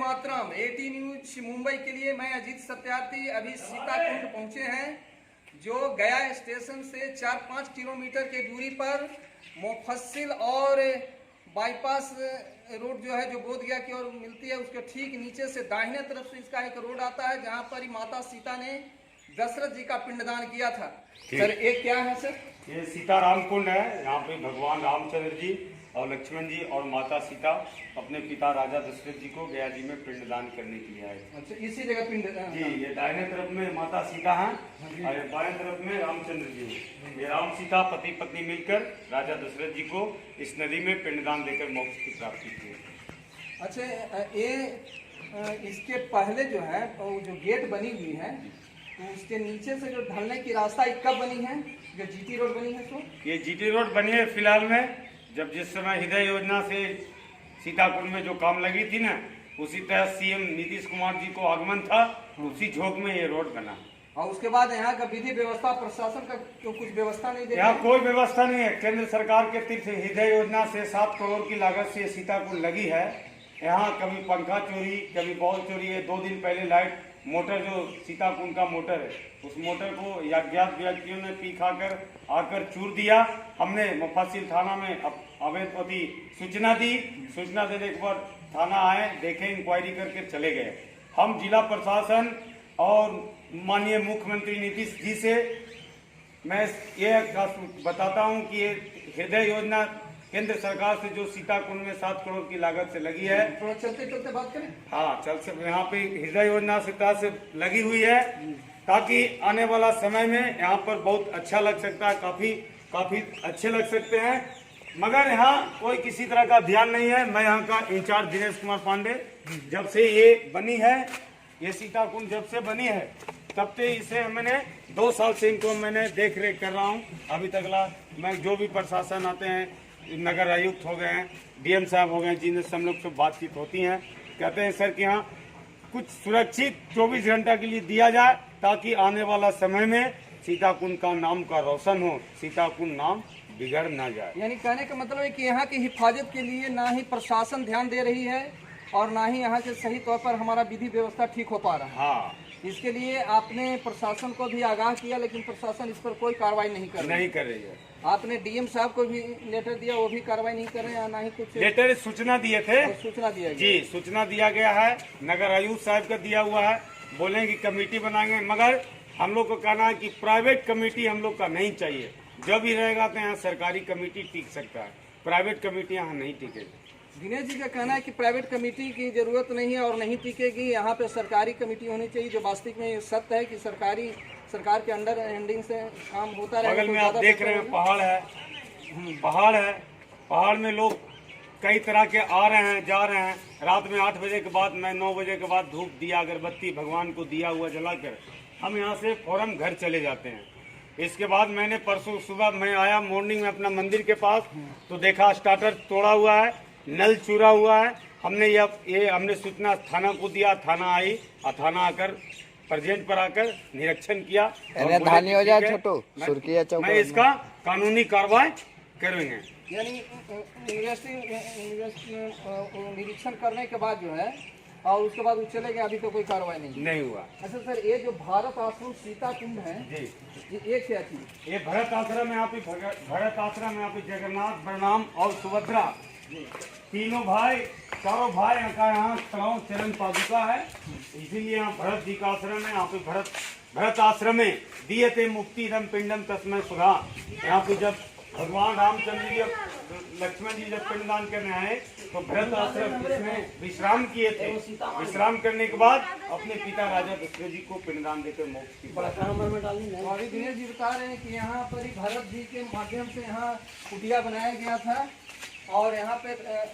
मातरम। Eighty news Mumbai के लिए मैं अजीत सत्यार्थी अभी सीताकुंड पहुंचे हैं, जो गया स्टेशन से 4-5 किलोमीटर की दूरी पर मुफस्सिल और बाईपास रोड जो है, जो बोधगया की ओर मिलती है, उसके ठीक नीचे से दाहिने तरफ से इसका एक रोड आता है, जहां पर माता सीता ने दशरथ जी का पिंडदान किया था। सर एक क्या है सर? ये सीताराम कुंड है। यहाँ पे भगवान रामचंद्र जी और लक्ष्मण जी और माता सीता अपने पिता राजा दशरथ जी को गया जी में पिंडदान करने के लिए आए। अच्छा, इसी जगह पिंड जी। ये दाहिने तरफ में माता सीता हैं और बाएं तरफ में रामचंद्र जी हैं। ये राम सीता पति पत्नी मिलकर राजा दशरथ जी को इस नदी में पिंडदान देकर मोक्ष की प्राप्ति की। अच्छा, ये इसके पहले जो है जो गेट बनी हुई है, तो उसके नीचे से जो ढलने की रास्ता कब बनी है, जो जीटी रोड बनी है? तो ये जीटी रोड बनी है फिलहाल में, जब जिस समय हृदय योजना से सीताकुंड में जो काम लगी थी ना, उसी तरह सीएम नीतीश कुमार जी को आगमन था, उसी झोंक में ये रोड बना। और उसके बाद यहाँ का विधि व्यवस्था प्रशासन का तो कुछ व्यवस्था नहीं दे, यहाँ कोई व्यवस्था नहीं है। केंद्र सरकार के तीर्थ हृदय योजना से 7 करोड़ की लागत से सीताकुंड लगी है। यहाँ कभी पंखा चोरी, कभी बॉल चोरी है। 2 दिन पहले लाइट मोटर, जो सीताकुंड का मोटर है, उस मोटर को अज्ञात व्यक्तियों ने पी खाकर आकर चूर दिया। हमने मुफस्सिल थाना में अवैध सूचना दी। सूचना देने के बाद थाना आए, देखे, इंक्वायरी करके चले गए। हम जिला प्रशासन और माननीय मुख्यमंत्री नीतीश जी से मैं ये बताता हूँ कि ये हृदय योजना केंद्र सरकार से जो सीताकुंड में 7 करोड़ की लागत से लगी है, थोड़ा चलते चलते बात करें। हाँ, चल से यहाँ पे हृदय योजना से लगी हुई है, ताकि आने वाला समय में यहाँ पर बहुत अच्छा लग सकता है, काफी अच्छे लग सकते हैं। मगर यहाँ कोई किसी तरह का ध्यान नहीं है। मैं यहाँ का इंचार्ज दिनेश कुमार पांडे, जब से ये बनी है, ये सीताकुंड जब से बनी है, तब से इसे मैंने 2 साल से इनको मैंने देख रेख कर रहा हूँ। अभी तक मैं जो भी प्रशासन आते हैं, नगर आयुक्त हो गए हैं, डीएम साहब हो गए, जिनसे हम लोग से बातचीत होती हैं, कहते हैं सर कि यहाँ कुछ सुरक्षित 24 घंटा के लिए दिया जाए, ताकि आने वाला समय में सीताकुंड का नाम का रोशन हो, सीताकुंड नाम बिगड़ ना जाए। यानी कहने का मतलब है कि यहाँ की हिफाजत के लिए ना ही प्रशासन ध्यान दे रही है और ना ही यहाँ के सही तौर पर हमारा विधि व्यवस्था ठीक हो पा रहा है। हाँ, इसके लिए आपने प्रशासन को भी आगाह किया, लेकिन प्रशासन इस पर कोई कार्रवाई नहीं कर रही है। आपने डीएम साहब को भी लेटर दिया, वो भी कार्रवाई नहीं कर रहे हैं, ना ही कुछ लेटर सूचना दिए थे। सूचना दिया जी, सूचना दिया गया है, नगर आयुक्त साहब का दिया हुआ है, बोले कि कमेटी बनाएंगे। मगर हम लोग को कहना है कि प्राइवेट कमेटी हम लोग का नहीं चाहिए। जब भी रहेगा तो यहाँ सरकारी कमेटी टिक सकता है, प्राइवेट कमेटी यहाँ नहीं टिकेगी। दिनेश जी का कहना है कि प्राइवेट कमेटी की जरूरत नहीं है और नहीं टिकेगी, यहाँ पे सरकारी कमेटी होनी चाहिए, जो वास्तविक में सत्य है कि सरकार के अंडर हैंडिंग से काम होता रहेगा। बगल में आप देख रहे हैं पहाड़ है, पहाड़ में लोग कई तरह के आ रहे हैं, जा रहे हैं। रात में 8 बजे के बाद, मैं 9 बजे के बाद धूप दिया, अगरबत्ती भगवान को दिया हुआ जलाकर हम यहाँ से फौरन घर चले जाते हैं। इसके बाद मैंने परसों सुबह मैं आया मॉर्निंग में अपना मंदिर के पास, तो देखा स्टार्टर तोड़ा हुआ है, नल चूरा हुआ है। हमने ये हमने सूचना थाना को दिया, थाना आई और थाना आकर प्रेजेंट पर आकर निरीक्षण किया। धानी हो जाए छोटो, मैं इसका कानूनी कार्रवाई करेंगे। यानी निरीक्षण करने के बाद जो है और उसके बाद वो चले गए, अभी तो कोई कार्रवाई नहीं हुआ। अच्छा सर, ये जो भारत आश्रम सीताकुंड है जी, ये क्या चीज? ये भरत आश्रम है। यहाँ पे भरत आश्रम, यहाँ पे जगन्नाथ, बलराम और सुभद्रा चारों भाई का यहाँ चरण पादुका है, इसीलिए यहाँ भरत जी का आश्रम है। यहाँ पे भरत आश्रम में दिए थे मुक्ति रम पिंडम तस्मै सुधा। यहाँ पे जब भगवान रामचंद्र जी लक्ष्मण जी जब पिंडदान करने आए, तो भरत आश्रम इसमें विश्राम किए थे। विश्राम करने के बाद अपने पिता राजा दशरथ जी को पिंडदान देकर मोक्ष की अभी दिनेश जी बता रहे हैं कि यहाँ पर भरत जी के माध्यम से यहाँ कुटिया बनाया गया था और यहाँ पे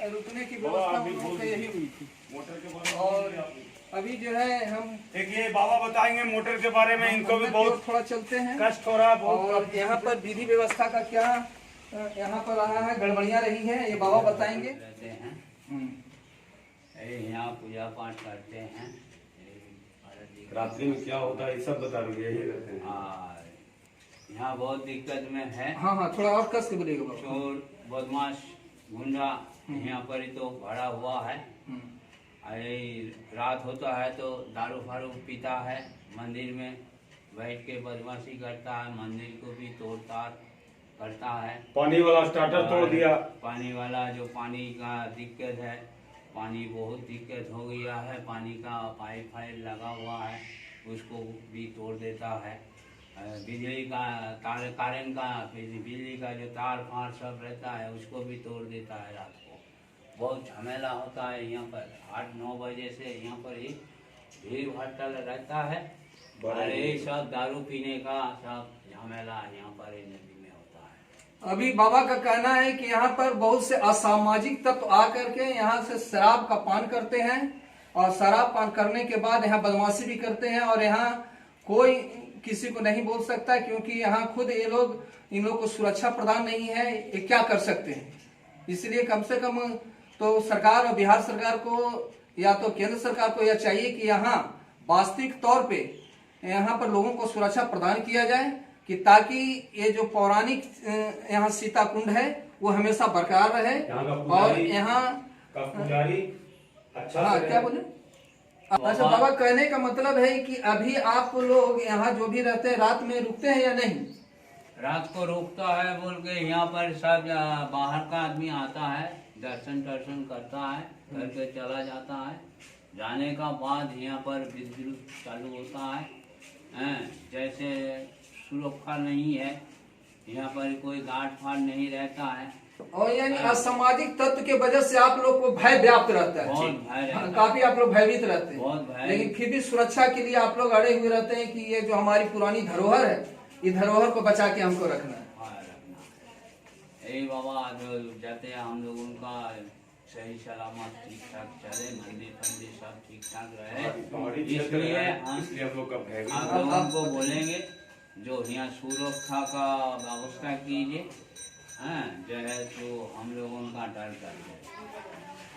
रुकने की व्यवस्था यही हुई थी मोटर के बारे में। और अभी जो है हम देखिए बाबा बताएंगे मोटर के बारे में, इनको भी बहुत थोड़ा चलते हैं, कष्ट हो रहा है बहुत। और यहाँ पर विधि व्यवस्था का क्या यहाँ पर रहा है, गड़बड़ियाँ रही है, ये बाबा बताएंगे। यहाँ पूजा पाठ करते हैं, रात्रि में क्या होता है ये सब बता रहे, यही रहते हैं। हाँ, यहाँ बहुत दिक्कत में है। हाँ, थोड़ा और कस के बोलिएगा। चोर बदमाश गुंडा यहाँ पर ही तो भरा हुआ है। रात होता है तो दारू फारू पीता है, मंदिर में बैठ के बदमाशी करता है, मंदिर को भी तोड़ताड़ करता है। पानी वाला स्टार्टर तोड़ दिया। पानी वाला जो पानी का दिक्कत है, पानी बहुत दिक्कत हो गया है, पानी का पाइप फाइप लगा हुआ है उसको भी तोड़ देता है। बिजली का तार कारण का बिजली का जो तार फार सब रहता है उसको भी तोड़ देता है। रात को बहुत झमेला होता है यहाँ पर। 8-9 बजे से यहाँ पर ही भीड़ हड़ताल रहता है और ये सब दारू पीने का सब झमेला यहाँ पर नदी में होता है। अभी बाबा का कहना है कि यहाँ पर बहुत से असामाजिक तत्व आकर के यहाँ से शराब का पान करते हैं और शराब पान करने के बाद यहाँ बदमाशी भी करते हैं और यहाँ कोई किसी को नहीं बोल सकता क्योंकि यहाँ खुद ये लोग इन लोग को सुरक्षा प्रदान नहीं है। ये क्या कर सकते हैं? इसलिए कम से कम तो सरकार और बिहार सरकार को या तो केंद्र सरकार को यह चाहिए कि यहाँ वास्तविक तौर पे यहाँ पर लोगों को सुरक्षा प्रदान किया जाए कि ताकि ये जो पौराणिक यहाँ सीता कुंड है वो हमेशा बरकरार रहे और यहाँ का पुजारी अच्छा हाँ क्या बोले। अच्छा बाबा, कहने का मतलब है कि अभी आप लोग यहाँ जो भी रहते हैं रात में रुकते हैं या नहीं? रात को रुकता है बोल के यहाँ पर सब बाहर का आदमी आता है, दर्शन करता है, करके चला जाता है। जाने का बाद यहाँ पर विद्युत चालू होता है। जैसे सुरक्षा नहीं है यहाँ पर, कोई गार्ड फार्ड नहीं रहता है और यानी असामाजिक तत्व के वजह से आप लोग को भय व्याप्त रहता है। बहुत भय रहता है। काफी आप लोग भयभीत रहते हैं। बहुत भय। लेकिन फिर भी सुरक्षा के लिए आप लोग अड़े हुए रहते हैं कि ये जो हमारी पुरानी धरोहर है, ये धरोहर को बचा के हमको रखना है। यही बाबा जो जाते हैं हम लोग उनका सही सलामत ठीक ठाक चले, मंदिर फंदिर सब ठीक ठाक रहे, इसलिए हम लोग का भय भी। आप लोगों को बोलेंगे जो यहाँ सुरक्षा का व्यवस्था कीजिए, जो है तो हम लोगों का डर कर।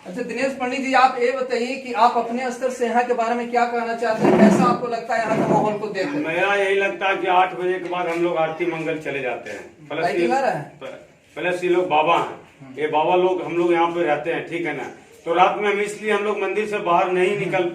अच्छा दिनेश पंडित जी, आप ये बताइए कि आप अपने स्तर से यहाँ के बारे में क्या कहना चाहते हैं? कैसा आपको लगता है यहाँ के माहौल को देख? मेरा यही लगता है कि 8 बजे के बाद हम लोग आरती मंगल चले जाते हैं। प्लस ये लोग बाबा हैं, ये बाबा लोग हम लोग यहाँ पे रहते हैं, ठीक है ना। तो रात में हम इसलिए हम लोग मंदिर से बाहर नहीं निकल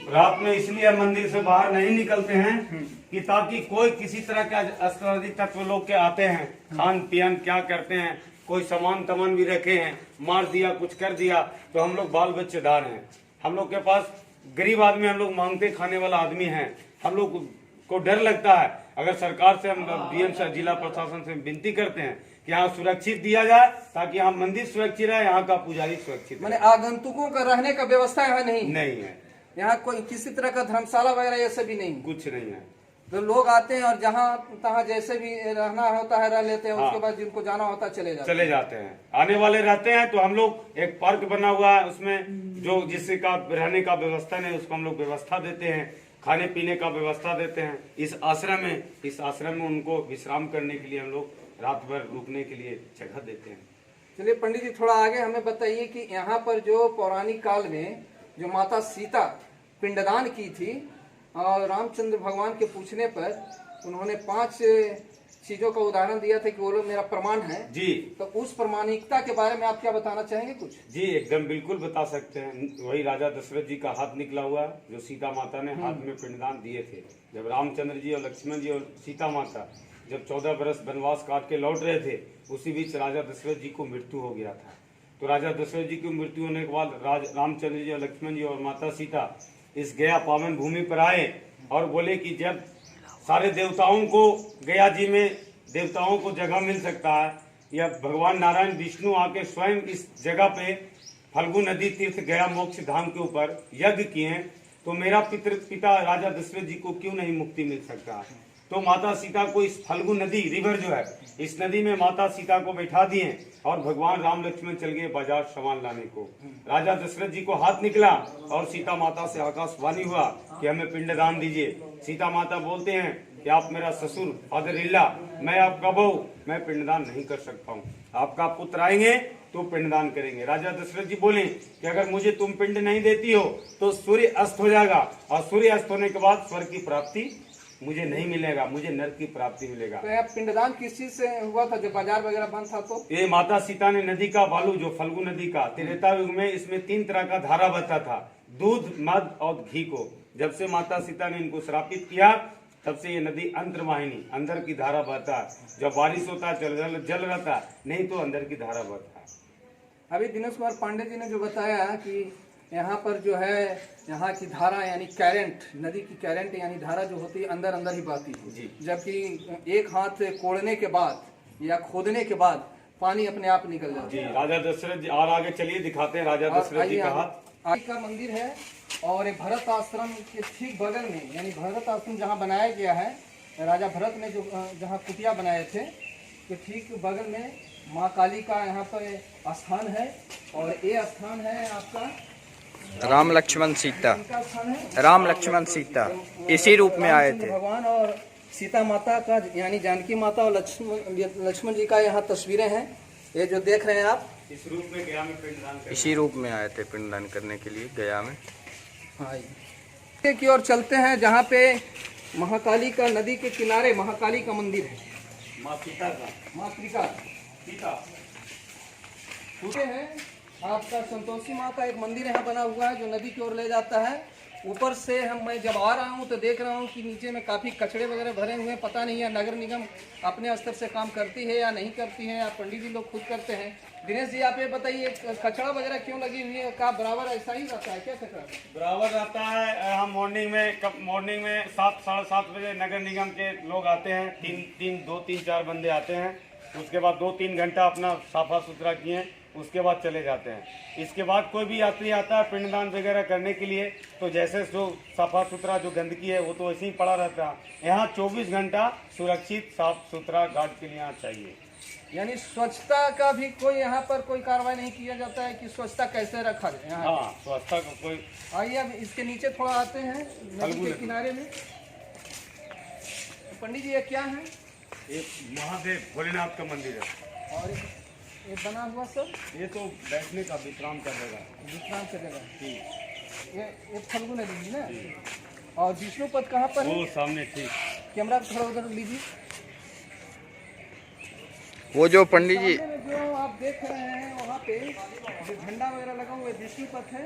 रात में इसलिए हम मंदिर से बाहर नहीं निकलते हैं कि ताकि कोई किसी तरह के असामाजिक तत्व लोग के आते हैं, खान पियन क्या करते हैं, कोई सामान तमान भी रखे हैं, मार दिया कुछ कर दिया, तो हम लोग बाल बच्चेदार हैं। हम लोग के पास गरीब आदमी, हम लोग मांगते खाने वाला आदमी हैं। हम लोग को डर लगता है। अगर सरकार से हम डीएम से जिला प्रशासन से विनती करते हैं कि यहाँ सुरक्षित दिया जाए ताकि यहाँ मंदिर सुरक्षित रहे, यहाँ का पुजारी सुरक्षित। मैंने आगंतुकों का रहने का व्यवस्था यहाँ नहीं है। यहाँ कोई किसी तरह का धर्मशाला वगैरह ये सब भी नहीं, कुछ नहीं है। तो लोग आते हैं और जहाँ तहाँ जैसे भी रहना होता है रह लेते हैं। हाँ। उसके बाद जिनको जाना होता है चले जाते हैं। आने वाले रहते हैं तो हम लोग एक पार्क बना हुआ है, उसमें जो जिससे का रहने का व्यवस्था नहीं उसको हम लोग व्यवस्था देते हैं, खाने पीने का व्यवस्था देते हैं। इस आश्रम में उनको विश्राम करने के लिए हम लोग रात भर रुकने के लिए जगह देते हैं। चलिए पंडित जी, थोड़ा आगे हमें बताइए कि यहाँ पर जो पौराणिक काल में जो माता सीता पिंडदान की थी और रामचंद्र भगवान के पूछने पर उन्होंने 5 चीजों का उदाहरण दिया था कि वो लोग मेरा प्रमाण है जी। तो उस प्रमाणिकता के बारे में आप क्या बताना चाहेंगे कुछ? जी एकदम बिल्कुल बता सकते हैं। वही राजा दशरथ जी का हाथ निकला हुआ है जो सीता माता ने हाथ में पिंडदान दिए थे। जब रामचंद्र जी और लक्ष्मण जी और सीता माता जब 14 बरस वनवास काट के लौट रहे थे, उसी बीच राजा दशरथ जी को मृत्यु हो गया था। तो राजा दशरथ जी की मृत्यु होने के बाद रामचंद्र जी और लक्ष्मण जी और माता सीता इस गया पावन भूमि पर आए और बोले कि जब सारे देवताओं को गया जी में देवताओं को जगह मिल सकता है, या भगवान नारायण विष्णु आके स्वयं इस जगह पे फल्गु नदी तीर्थ गया मोक्ष धाम के ऊपर यज्ञ किए, तो मेरा पिता राजा दशरथ जी को क्यों नहीं मुक्ति मिल सकता? तो माता सीता को इस फल्गु नदी रिवर जो है, इस नदी में माता सीता को बैठा दिए और भगवान राम लक्ष्मण चल गए बाजार सामान लाने को। राजा दशरथ जी को हाथ निकला और सीता माता से आकाशवाणी हुआ कि हमें पिंडदान दीजिए। सीता माता बोलते हैं कि आप मेरा ससुर फादर इल्ला, मैं आपका बहू, मैं पिंडदान नहीं कर सकता हूँ। आपका पुत्र आएंगे तो पिंडदान करेंगे। राजा दशरथ जी बोले कि अगर मुझे तुम पिंड नहीं देती हो तो सूर्य अस्त हो जाएगा और सूर्य अस्त होने के बाद स्वर्ग की प्राप्ति मुझे नहीं मिलेगा, मुझे नर्क की प्राप्ति मिलेगा। तो यह पिंडदान किस चीज से हुआ था जब बाजार वगैरह बंद था? तो ये माता सीता ने नदी का बालू, जो फल्गु नदी का, त्रेता युग में इसमें 3 तरह का धारा बहता था, दूध, मध और घी को। जब से माता सीता ने इनको श्रापित किया तब से ये नदी अंतर्वाहिनी, अंदर की धारा बहता है। जब बारिश होता है जल रहता है, नहीं तो अंदर की धारा बहता है। अभी दिनेश कुमार पांडे जी ने जो बताया कि यहाँ पर जो है यहाँ की धारा यानी कैरेंट, नदी की कैरेंट यानी धारा जो होती है अंदर अंदर ही बहती है, जबकि एक हाथ कोड़ने के बाद या खोदने के बाद पानी अपने आप निकल जाता है। जी, राजा दशरथ जी, और आगे चलिए दिखाते हैं राजा दशरथ जी का हाथ। आगे का मंदिर है और ये भरत आश्रम के ठीक बगल में, यानी भरत आश्रम जहाँ बनाया गया है, राजा भरत ने जो जहाँ कुटिया बनाए थे, तो ठीक बगल में माँ काली का यहाँ पर स्थान है। और ये स्थान है आपका राम लक्ष्मण सीता, इनका स्थान है। राम लक्ष्मण सीता इसी रूप में आए थे। भगवान और सीता माता का यानी जानकी माता और लक्ष्मण जी का यहाँ तस्वीरें हैं, ये जो देख रहे हैं आप। इस रूप में गया में पिंडदान करने। इसी रूप में आए थे पिंडदान करने के लिए गया में। हाँ, की ओर चलते हैं जहाँ पे महाकाली का, नदी के किनारे महाकाली का मंदिर है, माँ सीता का, मातृका सीता छूटे हैं। आपका संतोषी माँ का एक मंदिर यहाँ बना हुआ है जो नदी की ओर ले जाता है। ऊपर से मैं जब आ रहा हूँ तो देख रहा हूँ कि नीचे में काफ़ी कचड़े वगैरह भरे हुए हैं। पता नहीं है नगर निगम अपने स्तर से काम करती है या नहीं करती है, या पंडित जी लोग खुद करते हैं। दिनेश जी आप ये बताइए कचड़ा वगैरह क्यों लगी हुई है? का बराबर ऐसा ही रहता है क्या कचड़ा? बराबर रहता है। हम मॉर्निंग में 7 साढ़े 7 बजे नगर निगम के लोग आते हैं, 2-3-4 बंदे आते हैं। उसके बाद 2-3 घंटा अपना साफा सुथरा किए, उसके बाद चले जाते हैं। इसके बाद कोई भी यात्री आता है पिंडदान वगैरह करने के लिए, तो जैसे जो साफा सुथरा जो गंदगी है वो तो ऐसे ही पड़ा रहता है। यहाँ 24 घंटा सुरक्षित साफ सुथरा गार्ड के लिए चाहिए। यानी स्वच्छता का भी कोई यहाँ पर कोई कार्रवाई नहीं किया जाता है कि स्वच्छता कैसे रखा जाए यहाँ? हाँ, स्वच्छता का कोई। आइए अब इसके नीचे थोड़ा आते हैं, नदी के किनारे में। पंडित जी ये क्या है? ये महादेव भोलेनाथ का मंदिर है। और ये बना हुआ सब ये तो बैठने का, विश्राम करने का, विश्राम करेगा। ठीक। ये फल्गु नदी है ना। और विष्णु पद कहाँ पर है? वो सामने, ठीक। कैमरा थोड़ा उधर लीजिए। वो जो पंडित जी सामने में जो आप देख रहे हैं वहाँ पे जो झंडा वगैरह लगा हुआ है विष्णु पथ है।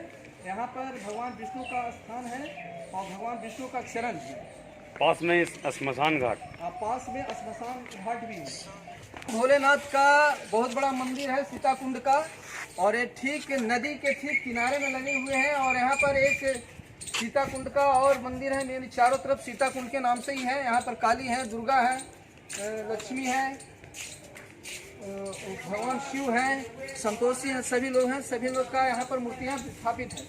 यहाँ पर भगवान विष्णु का स्थान है और भगवान विष्णु का चरण है। पास में श्मशान घाट, पास में श्मशान घाट भी है। भोलेनाथ का बहुत बड़ा मंदिर है सीता कुंड का, और ये ठीक नदी के ठीक किनारे में लगे हुए हैं। और यहाँ पर एक सीता कुंड का और मंदिर है, मेरी चारों तरफ सीता कुंड के नाम से ही है। यहाँ पर काली है, दुर्गा है, लक्ष्मी है, भगवान शिव हैं, संतोषी हैं, सभी लोग हैं। सभी लोग का यहाँ पर मूर्तियाँ स्थापित है।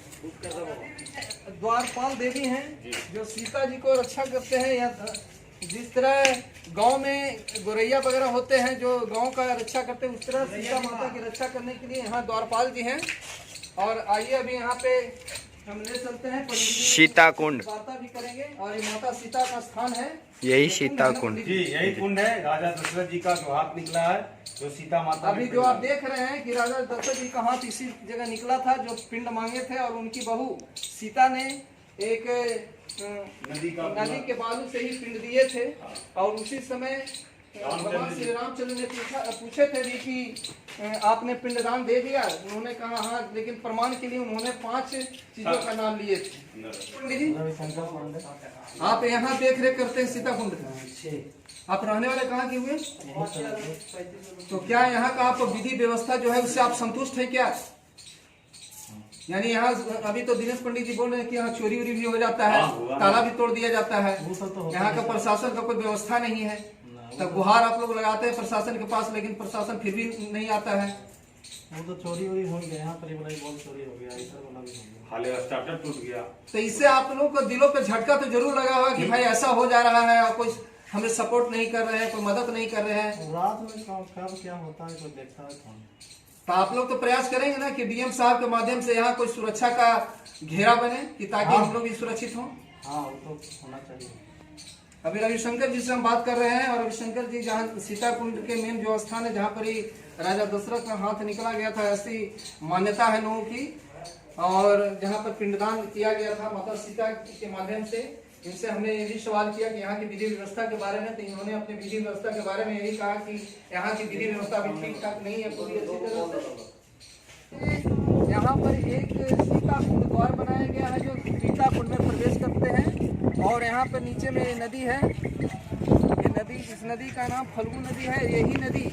द्वारपाल देवी हैं जो सीता जी को रक्षा करते हैं। या जिस तरह गांव में गोरैया वगैरह होते हैं जो गांव का रक्षा करते हैं, उस तरह सीता माता की रक्षा करने के लिए यहाँ द्वारपाल जी हैं। और आइए अभी यहाँ पे हम ले चलते हैं, सीता कुंड वार्ता भी करेंगे। और ये माता सीता का स्थान है, यही सीता कुंड जी, यही कुंड है। राजा दशरथ जी का जो हाथ निकला है, जो सीता माता अभी जो आप देख रहे हैं कि राजा दशरथ जी का हाथ इसी जगह निकला था जो पिंड मांगे थे। और उनकी बहू सीता ने एक नदी के बालू से ही पिंड दिए थे। और उसी समय भगवान श्री रामचंद्र ने पूछे थे भी कि आपने पिंडदान दे दिया? उन्होंने कहा हाँ, लेकिन प्रमाण के लिए उन्होंने 5 चीजों का नाम लिए थे। पंडित जी आप यहाँ देख रेख करते हैं सीता कुंड का, आप रहने वाले कहाँ के हुए? तो क्या यहाँ का आप विधि व्यवस्था जो है उससे आप संतुष्ट है क्या? यानी यहाँ अभी तो दिनेश पंडित जी बोल रहे हैं कि यहाँ चोरी वोरी भी हो जाता है, ताला भी तोड़ दिया जाता है, यहाँ का प्रशासन का कोई व्यवस्था नहीं है। तो गुहार आप लोग लगाते हैं प्रशासन के पास, लेकिन प्रशासन फिर भी नहीं आता है। वो तो चोरी वोरी हो गया, यहाँ पर बहुत चोरी हो गया, इधर वाला भी हो गया, हाले स्टार्टर टूट गया। तो इससे आप लोगों को दिलों पे झटका तो जरूर लगा होगा कि भाई ऐसा हो जा रहा है और कोई हमें सपोर्ट नहीं कर रहे हैं, कोई मदद नहीं कर रहे हैं। रात में कब क्या होता है कोई देखता है कौन? तो आप लोग तो प्रयास करेंगे ना कि डीएम साहब के माध्यम से यहाँ कोई सुरक्षा का घेरा बने कि ताकि हम लोग भी सुरक्षित हों। हाँ, वो तो होना चाहिए। अभी रविशंकर जी से हम बात कर रहे हैं, और रविशंकर जी जहाँ सीता कुंड के मेन जो स्थान है जहाँ पर ही राजा दशरथ का हाथ निकला गया था, ऐसी मान्यता है लोगों की, और जहाँ पर पिंडदान किया गया था माता सीता के माध्यम से, इनसे हमने ये भी सवाल किया कि यहाँ की विधि व्यवस्था के बारे में, तो इन्होंने अपने विधि व्यवस्था के बारे में यही कहा कि यहाँ की विधि व्यवस्था भी ठीक ठाक नहीं है पूरी अच्छी तरह से। यहाँ पर एक सीता कुंड द्वार बनाया गया है जो सीता कुंड में प्रवेश करते हैं, और यहाँ पर नीचे में ये नदी है। ये नदी, इस नदी का नाम फल्गु नदी है। यही नदी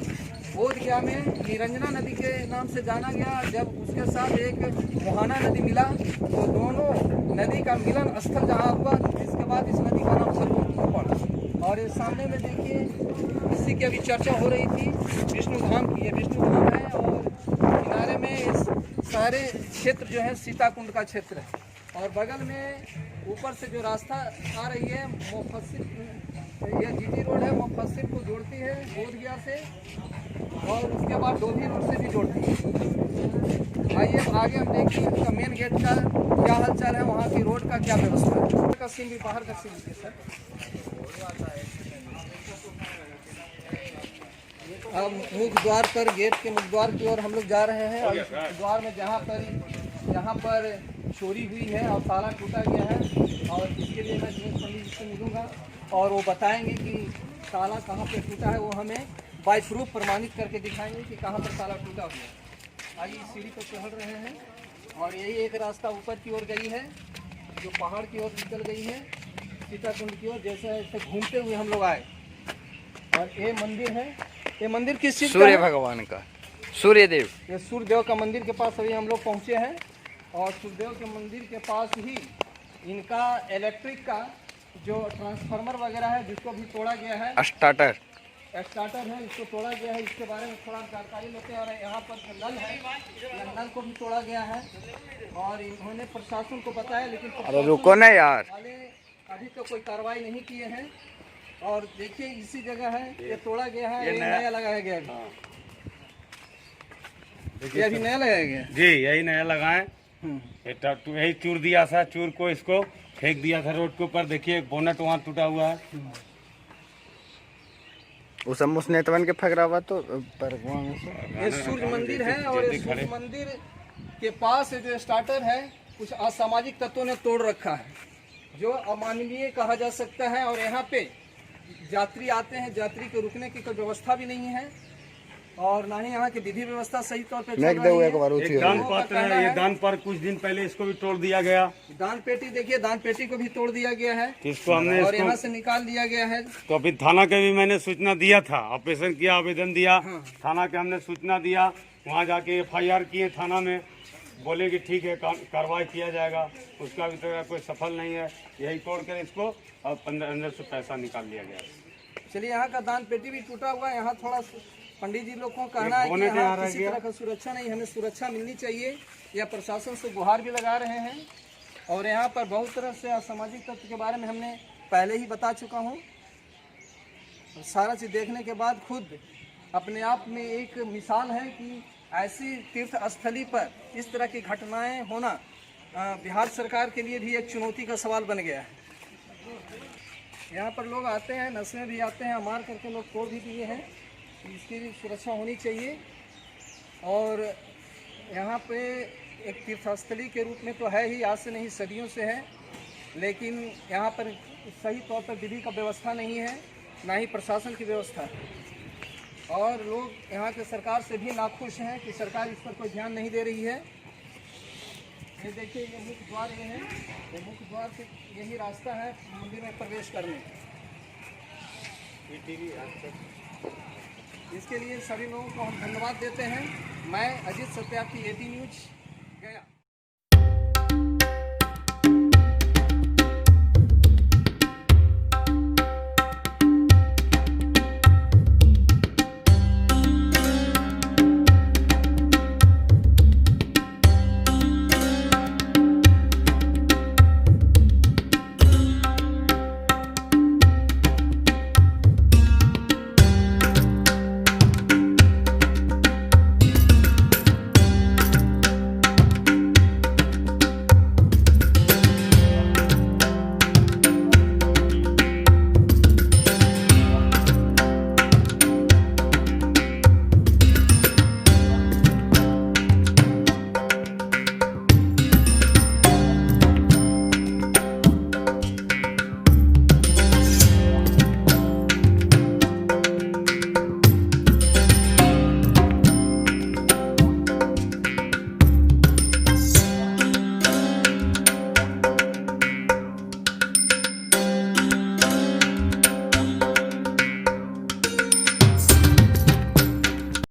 बोध गया में निरंजना नदी के नाम से जाना गया। जब उसके साथ एक मोहाना नदी मिला तो दोनों नदी का मिलन स्थल जहाँ हुआ, इसके बाद इस नदी का नाम फल्गु पड़ा। और इस सामने में देखिए, इसी की अभी चर्चा हो रही थी विष्णु धाम की। ये विष्णु धाम है और किनारे में इस सारे क्षेत्र जो है सीता कुंड का क्षेत्र है। और बगल में ऊपर से जो रास्ता आ रही है मुफस्सिल, यह जीटी रोड है, मुफस्सिल को जोड़ती है बोध गया से, और उसके बाद डोभी रोड से भी जोड़ती है। आइए आगे हम देखिए इसका मेन गेट का क्या हालचाल है, वहाँ की रोड का क्या व्यवस्था है। का सीन भी बाहर का सीन है सर। अब मुख्य द्वार पर, गेट के मुख्य द्वार की ओर हम लोग जा रहे हैं। और इस मुख्य द्वार में जहाँ पर चोरी हुई है और ताला टूटा गया है, और इसके लिए मैं दिनेश पंडित जी से मिलूँगा और वो बताएंगे कि ताला कहाँ पे टूटा है। वो हमें बाय प्रूफ प्रमाणित करके दिखाएंगे कि कहाँ पर ताला टूटा हुआ है। आइए सीढ़ी पर चढ़ रहे हैं, और यही एक रास्ता ऊपर की ओर गई है जो पहाड़ की ओर निकल गई है सीता कुंड की ओर। जैसे ऐसे घूमते हुए हम लोग आए, और ये मंदिर है। ये मंदिर किस चीज़ का है? सूर्य भगवान का, सूर्यदेव। ये सूर्यदेव का मंदिर के पास अभी हम लोग पहुँचे हैं, और सूर्यदेव के मंदिर के पास ही इनका इलेक्ट्रिक का जो ट्रांसफार्मर वगैरह है जिसको भी तोड़ा गया है, स्टार्टर है, इसको तोड़ा गया है। इसके बारे में थोड़ा जानकारी लेते हैं। और यहाँ पर जो नल है, यह नल को भी तोड़ा गया है, और इन्होंने प्रशासन को बताया, लेकिन अरे रुको ना यार, वाले अभी तो कोई कार्रवाई नहीं किए हैं। और देखिए इसी जगह है, ये तोड़ा गया है, ये नया लगाया गया है। ये अभी नया लगाया गया है जी, यही नया लगाए। यही चूर दिया था, चूर को इसको फेंक दिया था रोड के ऊपर। देखिए बोनट वहाँ टूटा हुआ है। उस नेतवन के फकरावा तो पर ये सूर्य मंदिर है, और ये सूर्य मंदिर के पास जो स्टार्टर है कुछ असामाजिक तत्वों ने तोड़ रखा है, जो अमानवीय कहा जा सकता है। और यहाँ पे यात्री आते हैं, यात्री के रुकने की कोई व्यवस्था भी नहीं है, और ना ही यहाँ की विधि व्यवस्था सही तौर पे चल रही है। एक दान पात्र है, ये दान पर कुछ दिन पहले इसको भी तोड़ दिया गया। दान पेटी देखिए, दान पेटी को भी तोड़ दिया गया है, इसको हमने और यहाँ से निकाल दिया गया है। तो अभी थाना के भी मैंने सूचना दिया था, ऑपरेशन किया, आवेदन दिया। थाना के हमने सूचना दिया, वहाँ जाके FIR किए थाना में, बोले कि ठीक है कार्रवाई किया जाएगा। उसका अभी तक कोई सफल नहीं है। यही तोड़ कर इसको अब अंदर से पैसा निकाल लिया गया। चलिए, यहाँ का दान पेटी भी टूटा हुआ है। यहाँ थोड़ा पंडित जी लोग को कहना है कि यहाँ किसी तरह का सुरक्षा नहीं, हमें सुरक्षा मिलनी चाहिए। या प्रशासन से गुहार भी लगा रहे हैं। और यहाँ पर बहुत तरह से असामाजिक तत्व के बारे में हमने पहले ही बता चुका हूँ। सारा चीज़ देखने के बाद खुद अपने आप में एक मिसाल है कि ऐसी तीर्थ स्थली पर इस तरह की घटनाएं होना बिहार सरकार के लिए भी एक चुनौती का सवाल बन गया है। यहाँ पर लोग आते हैं, नशे में भी आते हैं, मार करके लोग तोड़ भी दिए हैं। इसकी भी सुरक्षा होनी चाहिए। और यहाँ पे एक तीर्थस्थली के रूप में तो है ही, आज से नहीं सदियों से है, लेकिन यहाँ पर सही तौर पर विधि का व्यवस्था नहीं है, ना ही प्रशासन की व्यवस्था है। और लोग यहाँ के सरकार से भी नाखुश हैं कि सरकार इस पर कोई ध्यान नहीं दे रही है। ये देखिए, ये मुख्य द्वार ये है, ये मुख्य द्वार से यही रास्ता है मंदिर में प्रवेश करने का। इसके लिए सभी लोगों को हम धन्यवाद देते हैं। मैं अजीत सत्यार्थी, AT न्यूज।